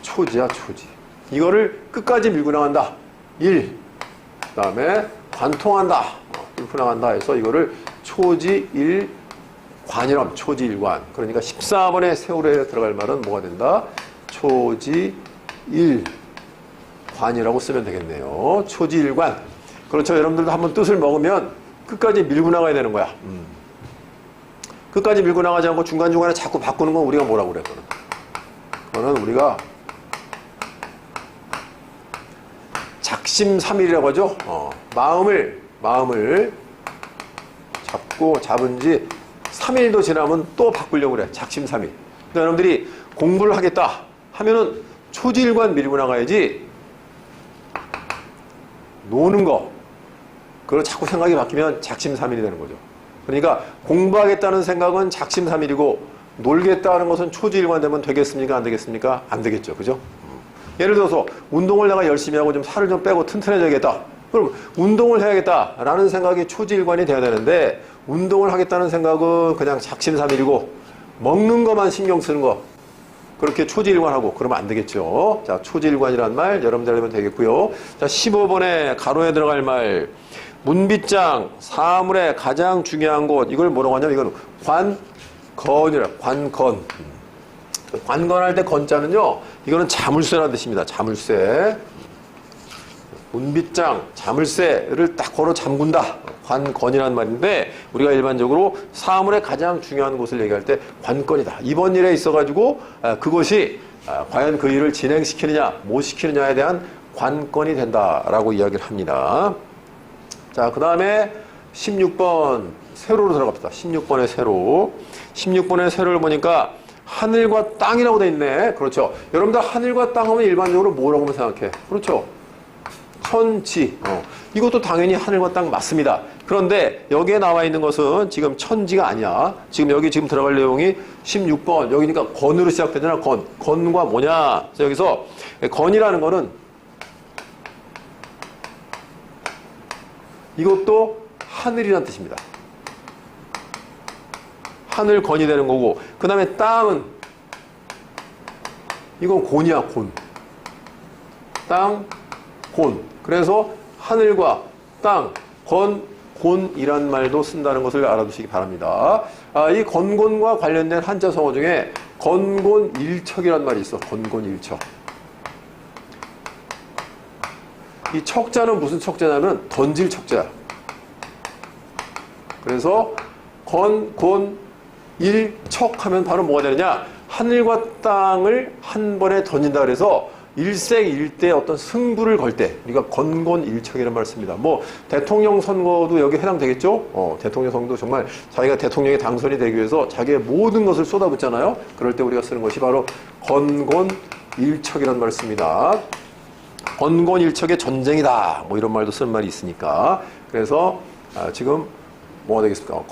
초지야, 초지. 이거를 끝까지 밀고 나간다. 그 다음에 관통한다. 밀고 나간다 해서 이거를 초지일관이람, 초지일관. 그러니까 14번의 세월에 들어갈 말은 뭐가 된다? 초지일관이라고 쓰면 되겠네요. 초지일관. 그렇죠. 여러분들도 한번 뜻을 먹으면 끝까지 밀고 나가야 되는 거야. 끝까지 밀고 나가지 않고 중간중간에 자꾸 바꾸는 건 우리가 뭐라고 그래, 그거는 우리가 작심삼일이라고 하죠. 마음을 잡은 지 3일도 지나면 또 바꾸려고 그래. 작심삼일. 그러니까 여러분들이 공부를 하겠다 하면은 초지일관 밀고 나가야지 노는 거 그걸 자꾸 생각이 바뀌면 작심삼일이 되는 거죠. 그러니까 공부하겠다는 생각은 작심삼일이고 놀겠다는 것은 초지일관 되면 되겠습니까? 안 되겠습니까? 안 되겠죠. 그죠? 예를 들어서 운동을 내가 열심히 하고 좀 살을 좀 빼고 튼튼해져야겠다. 그럼 운동을 해야겠다라는 생각이 초지일관이 돼야 되는데 운동을 하겠다는 생각은 그냥 작심삼일이고 먹는 것만 신경 쓰는 거 그렇게 초지일관하고 그러면 안 되겠죠. 자, 초지일관이란 말 여러분들 알면 되겠고요. 자, 15번에 가로에 들어갈 말 문빗장, 사물의 가장 중요한 곳 이걸 뭐라고 하냐면 이건 관건이라 관건. 관건할 때 건자는요 이거는 자물쇠라는 뜻입니다. 자물쇠. 문빗장, 자물쇠를 딱 걸어 잠군다. 관건이라는 말인데 우리가 일반적으로 사물의 가장 중요한 곳을 얘기할 때 관건이다. 이번 일에 있어가지고 그것이 과연 그 일을 진행시키느냐 못 시키느냐에 대한 관건이 된다라고 이야기를 합니다. 자, 그 다음에 16번 세로로 들어갑시다. 16번의 세로. 16번의 세로를 보니까 하늘과 땅이라고 돼 있네. 그렇죠. 여러분들 하늘과 땅 하면 일반적으로 뭐라고 생각해? 그렇죠. 천지. 이것도 당연히 하늘과 땅 맞습니다. 그런데 여기에 나와 있는 것은 지금 천지가 아니야. 지금 여기 지금 들어갈 내용이 16번. 여기니까 건으로 시작되잖아. 건. 건과 뭐냐? 여기서 건이라는 거는 이것도 하늘이라는 뜻입니다. 하늘 건이 되는 거고 그 다음에 땅은 이건 곤이야. 곤. 땅, 곤. 그래서 하늘과 땅, 건, 곤이란 말도 쓴다는 것을 알아두시기 바랍니다. 이 건곤과 관련된 한자 성어 중에 건곤일척이란 말이 있어. 건곤일척. 이 척자는 무슨 척자냐면 던질 척자야. 그래서 건, 곤, 일, 척 하면 바로 뭐가 되느냐? 하늘과 땅을 한 번에 던진다 그래서 일생일대 어떤 승부를 걸 때 우리가 건곤일척이라는 말을 씁니다. 뭐 대통령 선거도 여기 해당되겠죠? 대통령 선거도 정말 자기가 대통령에 당선이 되기 위해서 자기의 모든 것을 쏟아붓잖아요. 그럴 때 우리가 쓰는 것이 바로 건곤일척이라는 말을 씁니다. 건곤일척의 전쟁이다. 뭐 이런 말도 쓰는 말이 있으니까. 그래서 지금 뭐가 되겠습니까?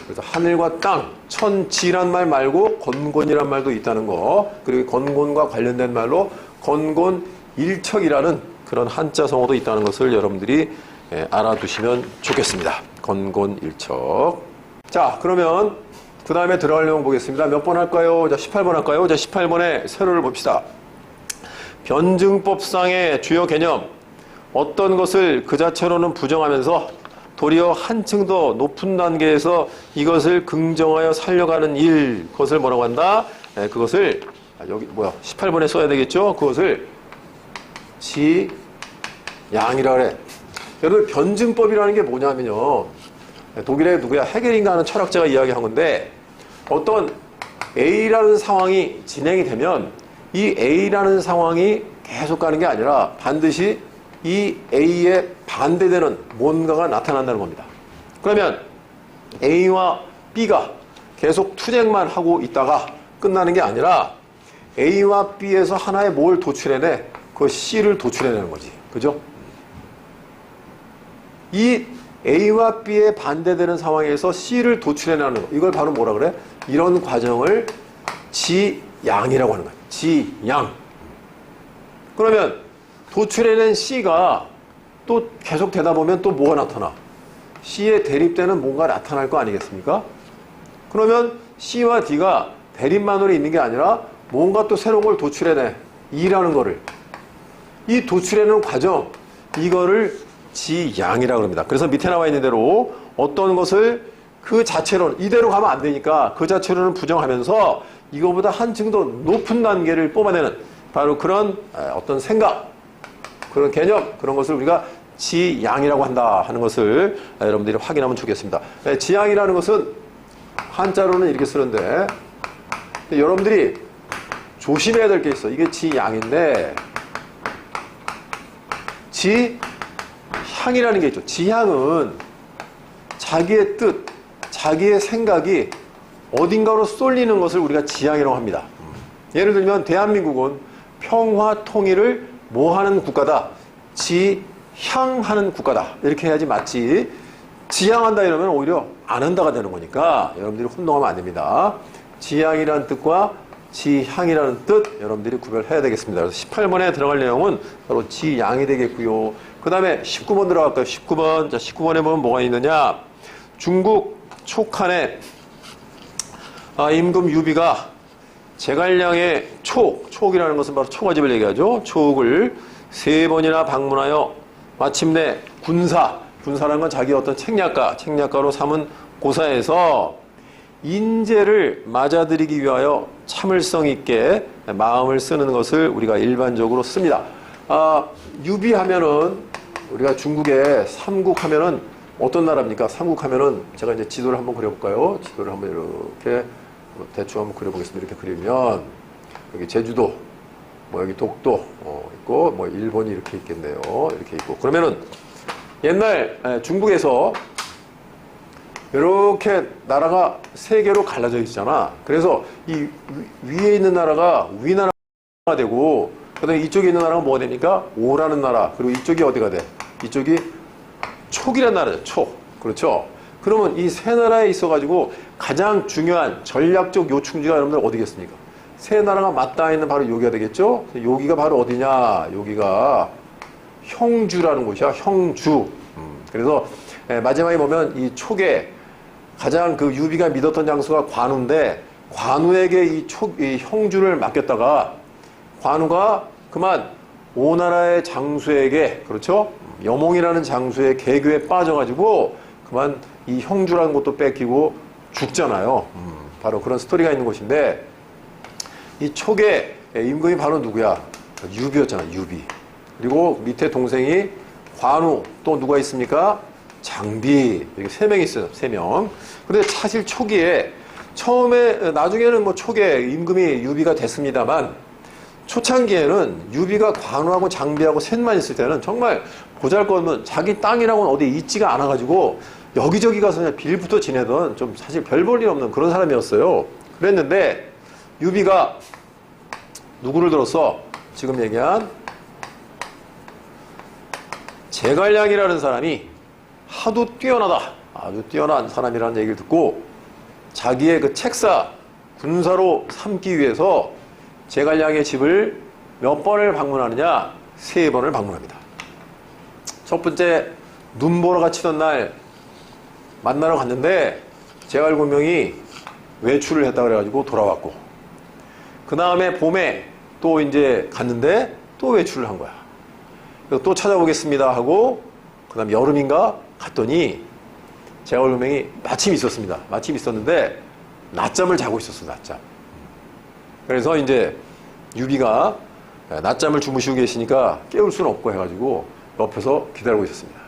그래서 하늘과 땅, 천지란 말 말고 건곤이란 말도 있다는 거. 그리고 건곤과 관련된 말로 건곤일척이라는 그런 한자 성어도 있다는 것을 여러분들이 알아두시면 좋겠습니다. 건곤일척. 자, 그러면 그 다음에 들어갈 내용 보겠습니다. 몇 번 할까요? 자, 18번 할까요? 자, 18번의 세로를 봅시다. 변증법상의 주요 개념. 어떤 것을 그 자체로는 부정하면서 도리어 한층 더 높은 단계에서 이것을 긍정하여 살려가는 일, 그것을 뭐라고 한다? 그것을 여기 18번에 써야 되겠죠? 그것을 지양이라 그래. 여러분 변증법이라는 게 뭐냐면요. 독일의 누구야? 헤겔인가 하는 철학자가 이야기한 건데 어떤 A라는 상황이 진행이 되면 이 A라는 상황이 계속 가는 게 아니라 반드시 이 A에 반대되는 뭔가가 나타난다는 겁니다. 그러면 A와 B가 계속 투쟁만 하고 있다가 끝나는 게 아니라 A와 B에서 하나의 뭘 도출해내? 그 C를 도출해내는 거지. 그죠? 이 A와 B에 반대되는 상황에서 C를 도출해내는 거. 이걸 바로 뭐라 그래? 이런 과정을 지양이라고 하는 거야. 지양. 그러면 도출해낸 C가 또 계속 되다 보면 또 뭐가 나타나? C에 대립되는 뭔가 나타날 거 아니겠습니까? 그러면 C와 D가 대립만으로 있는 게 아니라 뭔가 또 새로운 걸 도출해내. E라는 거를. 이 도출해내는 과정, 이거를 지양이라고 합니다. 그래서 밑에 나와 있는 대로 어떤 것을 그 자체로는 이대로 가면 안 되니까 그 자체로는 부정하면서 이거보다 한층 더 높은 단계를 뽑아내는 바로 그런 어떤 생각, 그런 개념, 그런 것을 우리가 지양이라고 한다 하는 것을 여러분들이 확인하면 좋겠습니다. 지양이라는 것은 한자로는 이렇게 쓰는데 여러분들이 조심해야 될 게 있어. 이게 지양인데 지향이라는 게 있죠. 지향은 자기의 뜻, 자기의 생각이 어딘가로 쏠리는 것을 우리가 지향이라고 합니다. 예를 들면 대한민국은 평화 통일을 뭐 하는 국가다? 지향하는 국가다. 이렇게 해야지 맞지. 지향한다 이러면 오히려 안 한다가 되는 거니까 여러분들이 혼동하면 안 됩니다. 지향이라는 뜻과 지향이라는 뜻 여러분들이 구별해야 되겠습니다. 그래서 18번에 들어갈 내용은 바로 지향이 되겠고요. 그 다음에 19번 들어갈까요? 19번. 자, 19번에 보면 뭐가 있느냐? 중국 촉한의 임금 유비가 제갈량의 촉이라는 것은 바로 초가집을 얘기하죠. 촉을 3번이나 방문하여 마침내 군사라는 건 자기 어떤 책략가로 삼은 고사에서 인재를 맞아들이기 위하여 참을성 있게 마음을 쓰는 것을 우리가 일반적으로 씁니다. 유비하면은 우리가 중국의 삼국하면은 어떤 나라입니까? 삼국하면은 제가 이제 지도를 한번 그려볼까요? 지도를 한번 이렇게 대충 한번 그려보겠습니다. 이렇게 그리면 여기 제주도, 뭐 여기 독도 있고, 뭐 일본이 이렇게 있겠네요. 이렇게 있고. 그러면은 옛날 중국에서 이렇게 나라가 세 개로 갈라져 있잖아. 그래서 이 위에 있는 나라가 위나라가 되고, 그다음에 이쪽에 있는 나라가 뭐가 됩니까? 오라는 나라. 그리고 이쪽이 어디가 돼? 이쪽이 촉이라는 나라죠. 촉. 그렇죠? 그러면 이 세 나라에 있어가지고 가장 중요한 전략적 요충지가 여러분들 어디겠습니까? 세 나라가 맞닿아 있는 바로 여기가 되겠죠? 여기가 바로 어디냐? 여기가 형주라는 곳이야. 형주. 그래서 마지막에 보면 이 촉에 가장 그 유비가 믿었던 장소가 관우인데 관우에게 이 형주를 맡겼다가 관우가 그만 오나라의 장수에게, 그렇죠? 여몽이라는 장수의 계교에 빠져가지고 그만 이 형주라는 것도 뺏기고 죽잖아요. 바로 그런 스토리가 있는 곳인데 이 촉의 임금이 바로 누구야? 유비였잖아. 유비. 그리고 밑에 동생이 관우. 또 누가 있습니까? 장비. 이렇게 3명이 있어요. 3명. 근데 사실 초기에 처음에 나중에는 뭐 초기에 임금이 유비가 됐습니다만 초창기에는 유비가 관우하고 장비하고 셋만 있을 때는 정말 보잘것없는 자기 땅이라고는 어디 있지가 않아가지고 여기저기 가서 그냥 빌부터 지내던 좀 사실 별 볼 일 없는 그런 사람이었어요. 그랬는데 유비가 누구를 들었어? 지금 얘기한 제갈량이라는 사람이 하도 뛰어나다, 아주 뛰어난 사람이라는 얘기를 듣고 자기의 그 책사 군사로 삼기 위해서 제갈량의 집을 몇 번을 방문하느냐? 3번을 방문합니다. 첫 번째 눈 보러 가치던 날 만나러 갔는데 제갈공명이 외출을 했다 그래가지고 돌아왔고, 그 다음에 봄에 또 이제 갔는데 또 외출을 한 거야. 그래서 또 찾아보겠습니다 하고 그 다음 여름인가 갔더니 제갈공명이 마침 있었습니다. 마침 있었는데 낮잠을 자고 있었어. 낮잠. 그래서 이제 유비가 낮잠을 주무시고 계시니까 깨울 수는 없고 해가지고 옆에서 기다리고 있었습니다.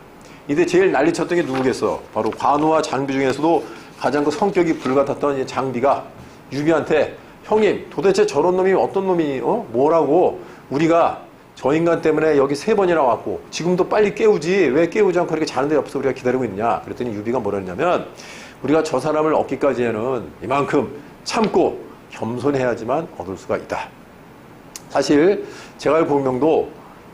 이때 제일 난리쳤던 게 누구겠어? 바로 관우와 장비 중에서도 가장 그 성격이 불같았던 이 장비가 유비한테 형님 도대체 저런 놈이 어떤 놈이 뭐라고 우리가 저 인간 때문에 여기 3번이나 왔고 지금도 빨리 깨우지 왜 깨우지 않고 이렇게 자는 데 옆에서 우리가 기다리고 있느냐. 그랬더니 유비가 뭐라 했냐면 우리가 저 사람을 얻기까지에는 이만큼 참고 겸손해야지만 얻을 수가 있다. 사실 제갈공명도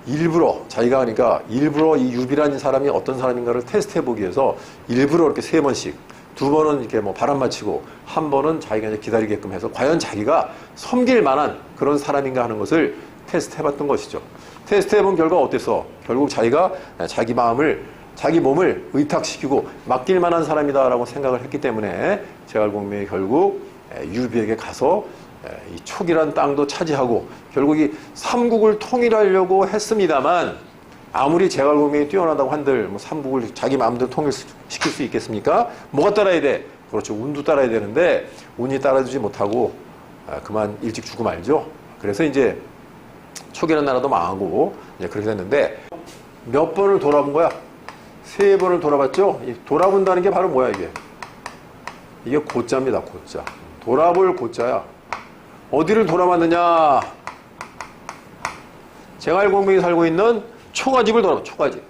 일부러 자기가 그러니까 일부러 이 유비라는 사람이 어떤 사람인가를 테스트해 보기 위해서 일부러 이렇게 3번씩 2번은 이렇게 뭐 바람 맞히고 1번은 자기가 이제 기다리게끔 해서 과연 자기가 섬길 만한 그런 사람인가 하는 것을 테스트 해봤던 것이죠. 테스트 해본 결과 어땠어? 결국 자기가 자기 마음을 자기 몸을 의탁시키고 맡길 만한 사람이다라고 생각을 했기 때문에 제갈공명이 결국 유비에게 가서 이 촉이란 땅도 차지하고 결국 이 삼국을 통일하려고 했습니다만 아무리 제갈공명이 뛰어나다고 한들 뭐 삼국을 자기 마음대로 통일시킬 수 있겠습니까? 뭐가 따라야 돼? 그렇죠. 운도 따라야 되는데 운이 따라주지 못하고 그만 일찍 죽고 말죠. 그래서 이제 촉이라는 나라도 망하고 이제 그렇게 됐는데 몇 번을 돌아본 거야? 3번을 돌아봤죠? 돌아본다는 게 바로 뭐야 이게? 이게 고자입니다. 고자. 돌아볼 고자야. 어디를 돌아봤느냐? 제갈공명이 살고 있는 초가집을 돌아봐. 초가집.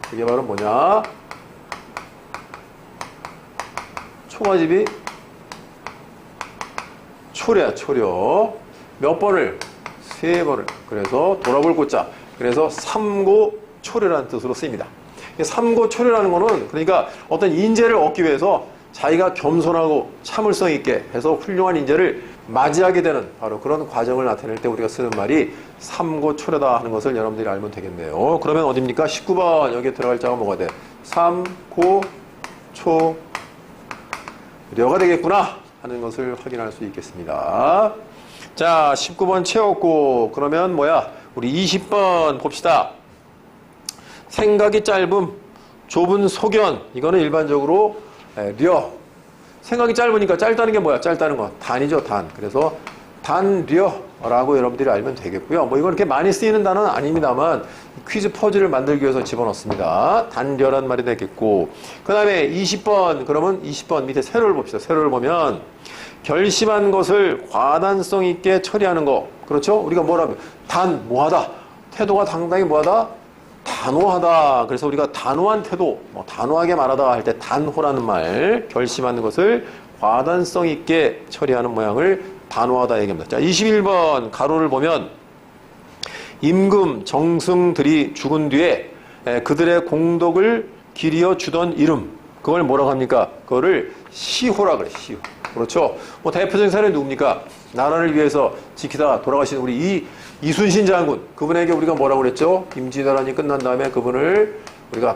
그게 바로 뭐냐? 초가집이 초려야. 초려. 몇 번을? 3번을. 그래서 돌아볼 고자. 그래서 삼고초려라는 뜻으로 쓰입니다. 삼고초려라는 거는 그러니까 어떤 인재를 얻기 위해서 자기가 겸손하고 참을성 있게 해서 훌륭한 인재를 맞이하게 되는 바로 그런 과정을 나타낼 때 우리가 쓰는 말이 삼고초려다 하는 것을 여러분들이 알면 되겠네요. 그러면 어딥니까? 19번 여기에 들어갈 자가 뭐가 돼? 삼고초려가 되겠구나 하는 것을 확인할 수 있겠습니다. 자, 19번 채웠고 그러면 뭐야? 우리 20번 봅시다. 생각이 짧음, 좁은 소견. 이거는 일반적으로 려. 생각이 짧으니까 짧다는 게 뭐야? 짧다는 거. 단이죠, 단. 그래서 단려라고 여러분들이 알면 되겠고요. 뭐 이건 이렇게 많이 쓰이는 단어는 아닙니다만 퀴즈 퍼즐을 만들기 위해서 집어넣습니다. 단려란 말이 되겠고. 그 다음에 20번. 그러면 20번 밑에 세로를 봅시다. 세로를 보면 결심한 것을 과단성 있게 처리하는 거. 그렇죠? 우리가 뭐라면 뭐하다. 태도가 상당히 뭐하다? 단호하다. 그래서 우리가 단호한 태도, 뭐 단호하게 말하다 할 때 단호라는 말, 결심하는 것을 과단성 있게 처리하는 모양을 단호하다 얘기합니다. 자, 21번 가로를 보면 임금, 정승들이 죽은 뒤에 그들의 공덕을 기리어 주던 이름, 그걸 뭐라고 합니까? 그거를 시호라 그래, 시호. 그렇죠? 뭐 대표적인 사례는 누굽니까? 나라를 위해서 지키다가 돌아가신 우리 이순신 장군, 그분에게 우리가 뭐라고 그랬죠? 임진왜란이 끝난 다음에 그분을 우리가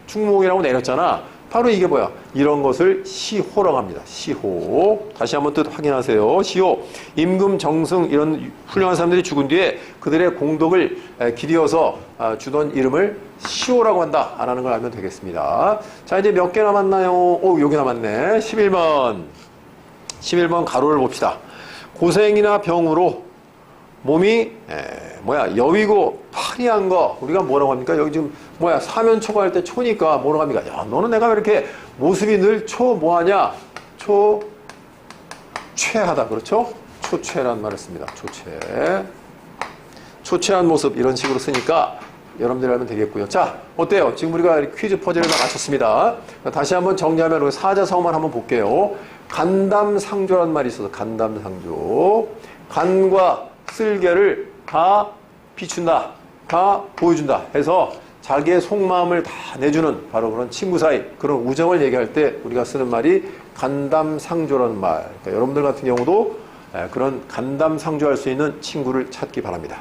충무공이라고 내렸잖아. 바로 이게 뭐야? 이런 것을 시호라고 합니다. 시호. 다시 한번 뜻 확인하세요. 시호. 임금, 정승 이런 훌륭한 사람들이 죽은 뒤에 그들의 공덕을 기리어서 주던 이름을 시호라고 한다. 라는 걸 알면 되겠습니다. 자, 이제 몇 개 남았나요? 여기 남았네. 11번 가로를 봅시다. 고생이나 병으로 몸이 여위고 파리한 거 우리가 뭐라고 합니까? 여기 지금 사면초가 할 때 초니까 뭐라고 합니까? 야, 너는 내가 왜 이렇게 모습이 늘 뭐하냐? 초췌하다. 그렇죠? 초췌란 말을 씁니다. 초췌한 모습 이런 식으로 쓰니까 여러분들이 알면 되겠고요. 자, 어때요? 지금 우리가 퀴즈 퍼즐을 다 마쳤습니다. 다시 한번 정리하면 우리 사자성어만 한번 볼게요. 간담상조라는 말이 있어서 간담상조. 간과 쓸개를 다 비춘다. 다 보여준다. 해서 자기의 속마음을 다 내주는 바로 그런 친구 사이, 그런 우정을 얘기할 때 우리가 쓰는 말이 간담상조라는 말. 그러니까 여러분들 같은 경우도 그런 간담상조할 수 있는 친구를 찾기 바랍니다.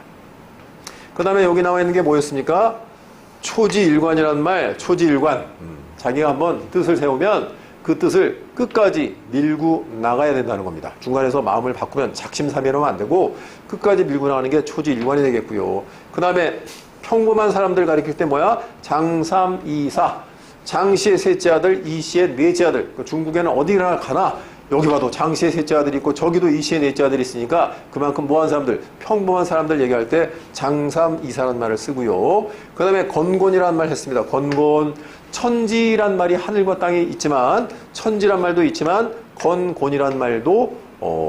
그 다음에 여기 나와 있는 게 뭐였습니까? 초지일관이라는 말, 초지일관. 자기가 한번 뜻을 세우면 그 뜻을 끝까지 밀고 나가야 된다는 겁니다. 중간에서 마음을 바꾸면 작심삼일하면 안 되고 끝까지 밀고 나가는 게 초지일관이 되겠고요. 그 다음에 평범한 사람들 가리킬 때 장삼이사. 장씨의 셋째 아들, 이씨의 넷째 아들. 중국에는 어디나 가나 여기 봐도 장씨의 셋째 아들이 있고 저기도 이씨의 넷째 아들이 있으니까 그만큼 뭐한 사람들, 평범한 사람들 얘기할 때 장삼이사라는 말을 쓰고요. 그 다음에 건곤이라는 말 했습니다. 건곤. 천지란 말이 하늘과 땅이 있지만, 천지란 말도 있지만 건곤이란 말도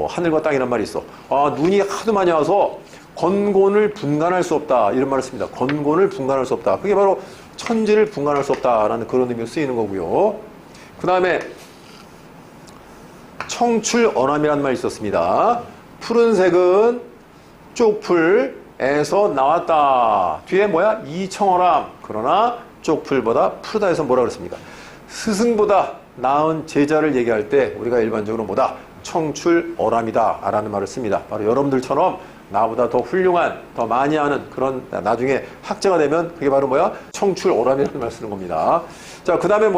하늘과 땅이란 말이 있어. 눈이 하도 많이 와서 건곤을 분간할 수 없다 이런 말을 씁니다. 건곤을 분간할 수 없다. 그게 바로 천지를 분간할 수 없다라는 그런 의미로 쓰이는 거고요. 그 다음에 청출어람이라는 말이 있었습니다. 푸른색은 쪽풀에서 나왔다. 뒤에 이청어람. 그러나 쪽풀보다 푸르다 해서 뭐라 그랬습니까? 스승보다 나은 제자를 얘기할 때 우리가 일반적으로 청출어람이다 라는 말을 씁니다. 바로 여러분들처럼 나보다 더 훌륭한, 더 많이 아는 그런 나중에 학자가 되면 그게 바로 청출어람이라는 말을 쓰는 겁니다. 자, 그 다음에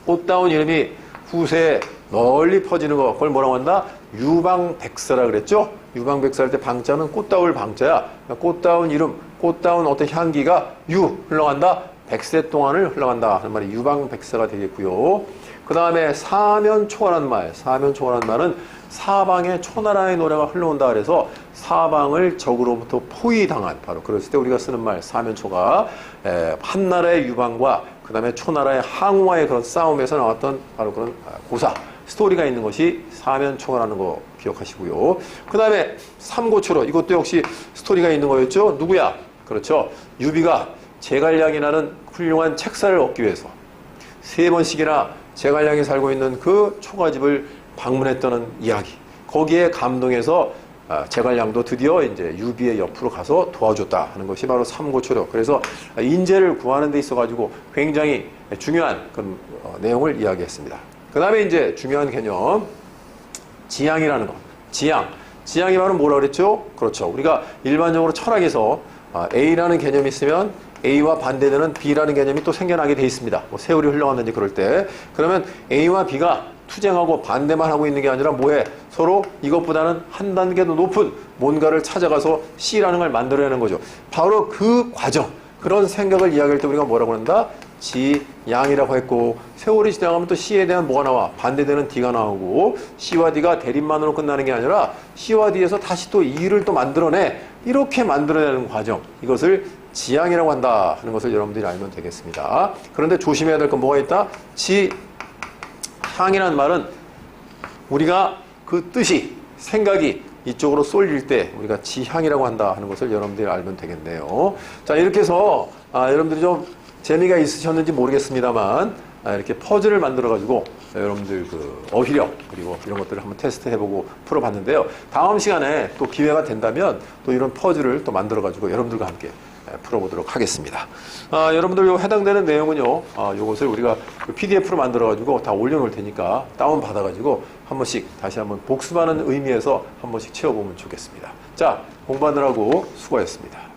꽃다운 이름이 후세에 널리 퍼지는 거, 그걸 뭐라고 한다? 유방백서라 그랬죠? 유방백서 할 때 방자는 꽃다울 방자야. 꽃다운 이름, 꽃다운 어떤 향기가 흘러간다? 백세 동안을 흘러간다 하는 말이 유방백서가 되겠고요. 그 다음에 사면초가라는 말. 사면초가라는 말은 사방에 초나라의 노래가 흘러온다 그래서 사방을 적으로부터 포위당한, 바로 그랬을 때 우리가 쓰는 말 사면초가 한나라의 유방과 그 다음에 초나라의 항우와의 그런 싸움에서 나왔던 바로 그런 고사 스토리가 있는 것이 사면초가라는 거 기억하시고요. 그 다음에 삼고초로, 이것도 역시 스토리가 있는 거였죠. 누구야? 그렇죠. 유비가 제갈량이라는 훌륭한 책사를 얻기 위해서 3번씩이나 제갈량이 살고 있는 그 초가집을 방문했다는 이야기. 거기에 감동해서 제갈량도 드디어 이제 유비의 옆으로 가서 도와줬다 하는 것이 바로 삼고초려. 그래서 인재를 구하는 데 있어가지고 굉장히 중요한 그런 내용을 이야기했습니다. 그 다음에 이제 중요한 개념, 지향이라는 것. 지향이 바로 뭐라 그랬죠? 그렇죠. 우리가 일반적으로 철학에서 A라는 개념이 있으면 A와 반대되는 B라는 개념이 또 생겨나게 돼 있습니다. 세월이 흘러갔는지 그럴 때. 그러면 A와 B가 투쟁하고 반대만 하고 있는 게 아니라 서로 이것보다는 한 단계 더 높은 뭔가를 찾아가서 C라는 걸 만들어내는 거죠. 바로 그 과정, 그런 생각을 이야기할 때 우리가 뭐라고 한다? 지양이라고 했고, 세월이 지나가면 또 C에 대한 뭐가 나와? 반대되는 D가 나오고, C와 D가 대립만으로 끝나는 게 아니라 C와 D에서 다시 또 E를 또 만들어내. 이렇게 만들어내는 과정, 이것을 지향이라고 한다 하는 것을 여러분들이 알면 되겠습니다. 그런데 조심해야 될 건 뭐가 있다? 지향이라는 말은 우리가 그 뜻이, 생각이 이쪽으로 쏠릴 때 우리가 지향이라고 한다 하는 것을 여러분들이 알면 되겠네요. 자, 이렇게 해서 여러분들이 좀 재미가 있으셨는지 모르겠습니다만 이렇게 퍼즐을 만들어가지고 여러분들 그 어휘력 그리고 이런 것들을 한번 테스트해보고 풀어봤는데요. 다음 시간에 또 기회가 된다면 또 이런 퍼즐을 또 만들어가지고 여러분들과 함께 풀어보도록 하겠습니다. 여러분들 요 해당되는 내용은요, 요것을 우리가 PDF로 만들어가지고 다 올려놓을 테니까 다운받아가지고 한 번씩 다시 한번 복습하는 의미에서 한 번씩 채워보면 좋겠습니다. 자, 공부하느라고 수고하셨습니다.